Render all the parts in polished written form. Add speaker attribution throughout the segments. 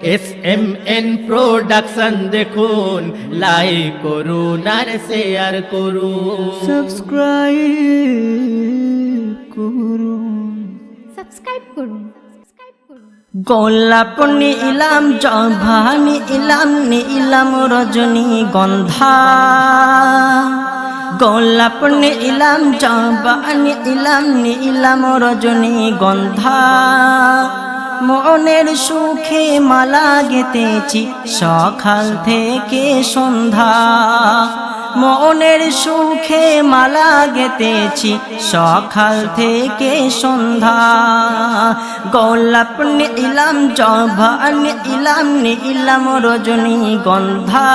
Speaker 1: SMN production দেখুন, like করুন আর share করুন,
Speaker 2: সাবস্ক্রাইব করুন।
Speaker 3: গোলাপ নীলাম জবা নীলাম রজনীগন্ধা, গোলাপ নীলাম জবা নীলাম রজনীগন্ধা, মনের সুখে মালা গেঁথেছি সকাল থেকে সন্ধ্যা, মনের সুখে মালা গেঁথেছি সকাল থেকে সন্ধ্যা, গোলাপ নীলাম জবা নীলাম রজনীগন্ধা,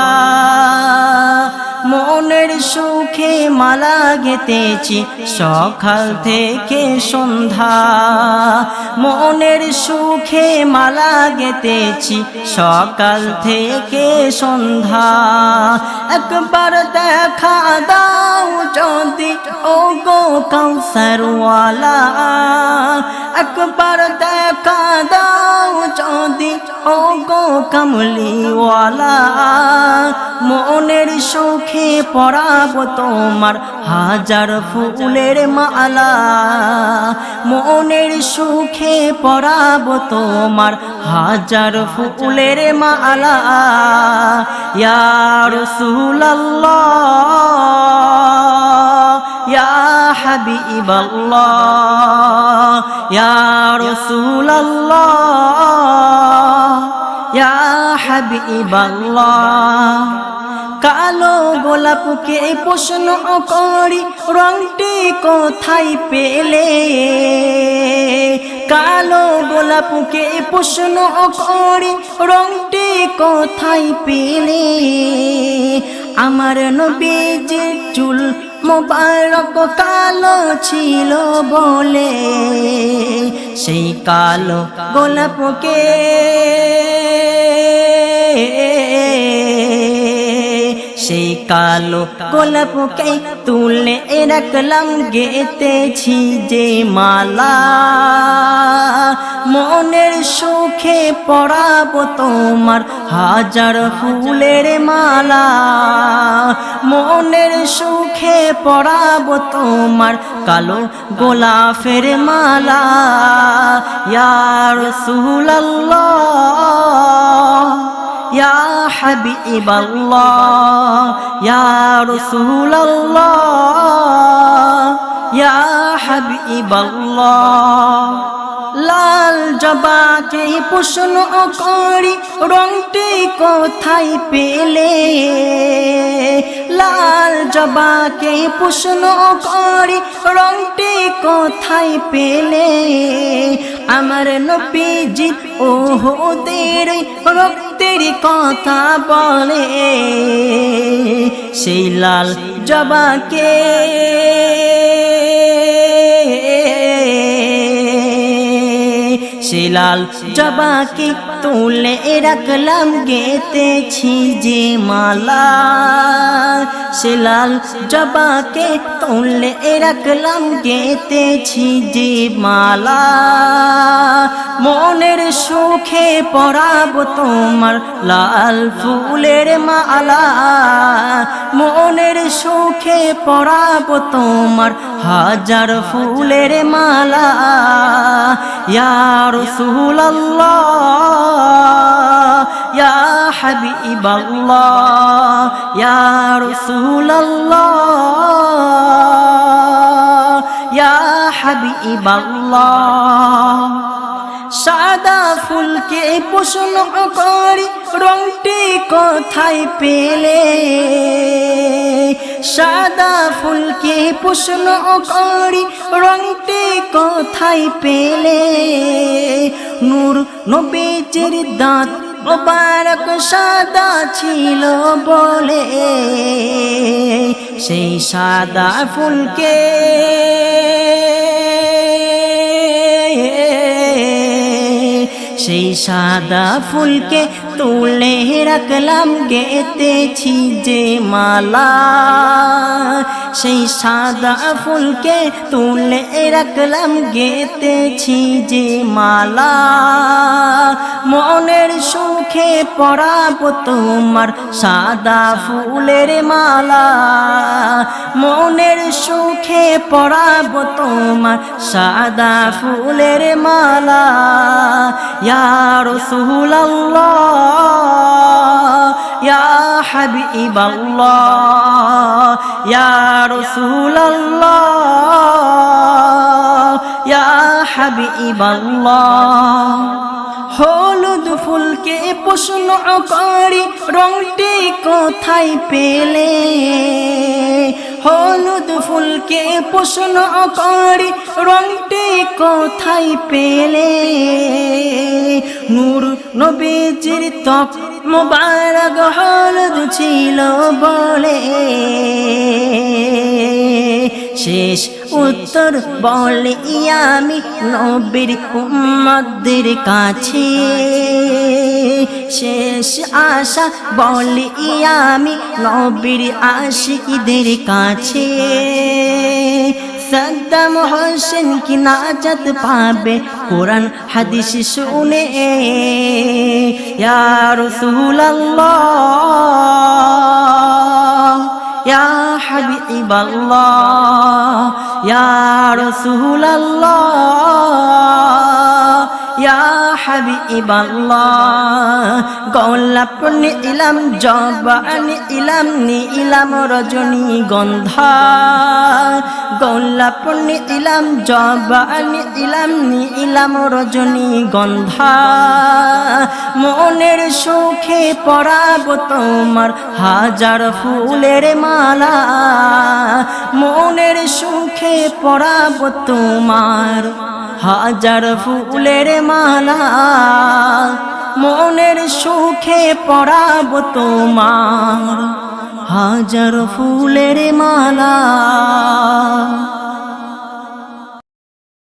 Speaker 3: মনের সুখে মালা গেঁথেছি সকাল থেকে সন্ধ্যা, মনের সুখে মালা গেঁথেছি সকাল থেকে সন্ধ্যা, একবার দেখা দাও যদি ও গো কাউসারওয়ালা, একবার দেখা দাও যদি ও গো কমলিওয়ালা, মনের সুখে পরাবো তোমার হাজার ফুলের মালা, মনের সুখে পরাবো তোমার হাজার ফুলের মালা, ইয়া রাসূলুল্লাহ ইয়া হাবিবাল্লাহ ইয়া রাসূলুল্লাহ ইয়া হাবিবাল্লাহ, কালো গোলাপকে প্রশ্ন করি রংটি কোথায় পেলে, কালো গোলাপকে প্রশ্ন করি রংটি কোথায় পেলে, আমার নবীজির চুল মোবারক কালো ছিল বলে, সেই কালো গোলাপকে সেই কালো গোলাপকে তুলে রাখলাম গেঁথেছি যে মালা, মনের সুখে পরাবো তোমার হাজার ফুলের মালা, মনের সুখে পরাবো তোমার কালো গোলাপের মালা, ইয়া রাসূলুল্লাহ ইয়া হাবিবাল্লাহ ইয়া রাসূলুল্লাহ ইয়া হাবিবাল্লাহ, লাল জবাকে প্রশ্ন করি রংটি কোথায় পেলে, লাল জবাকে প্রশ্ন করি রংটি কোথায় পেলে, আমার নবীজি ওহুদের রক্তের কথা বলে, সেই লাল জবাকে সেই লাল জবাকে তুলে রাখলাম গেঁথেছি যে মালা, সে লাল জবাকে তুলে রাখলাম গেঁথেছি যে মালা, মনের সুখে পরাবো তোমার লাল ফুলের মালা, মনের সুখে পরাবো তোমার হাজার ফুলের মালা, ইয়া রাসূলুল্লাহ ইয়া হাবিবাল্লাহ ইয়া রাসূলুল্লাহ ইয়া হাবিবাল্লাহ, সাদা ফুলকে প্রশ্ন করি রংটি কোথায় পেলে, সাদা ফুলকে প্রশ্ন করি রংটি কোথায় পেলে, নূর নবীজির দাঁত মোবারক সাদা ছিল বলে, সেই সাদা ফুলকে সেই সাদা ফুলকে তুলে রাখলাম গেঁথেছি যে মালা, সেই সাদা ফুলকে তুলে রাখলাম গেঁথেছি যে মালা, মনের সুখ সুখে পরাবো তোমার সাদা ফুলের মালা মনের সুখে পরাবো তোমার সাদা ফুলের মালা ইয়া রাসূলুল্লাহ ইয়া হাবিবাল্লাহ ইয়া রাসূলুল্লাহ ইয়া হাবিবাল্লাহ হলুদ ফুলকে প্রশ্ন করি রংটি কোথায় পেলে হলুদ ফুলকে প্রশ্ন করি রংটি কোথায় পেলে নূর নবীজির ত্বক মুবারক হলুদ ছিল বলে শেষ উত্তর বলে আমি নবীর উম্মতদের কাছে শেষ আশা বলে আমি নবীর আশিকদের কাছে সাদ্দাম হোসেন কি নাজাত পাবে কোরআন হাদিস শুনে ইয়া রাসূলুল্লাহ ইয়া হাবিবাল্লাহ ইয়া রাসূলুল্লাহ ইয়া হাবিবাল্লাহ গোলাপ নিলাম জবা নিলাম নিলাম রজনীগন্ধা গোলাপ নিলাম জবা নিলাম নিলাম রজনীগন্ধা মনের সুখে পরাবো তোমার হাজার ফুলের মালা মনের সুখে পরাবো তোমার হাজার ফুলের মালা মনের সুখে পরাবো তোমার হাজার ফুলের মালা।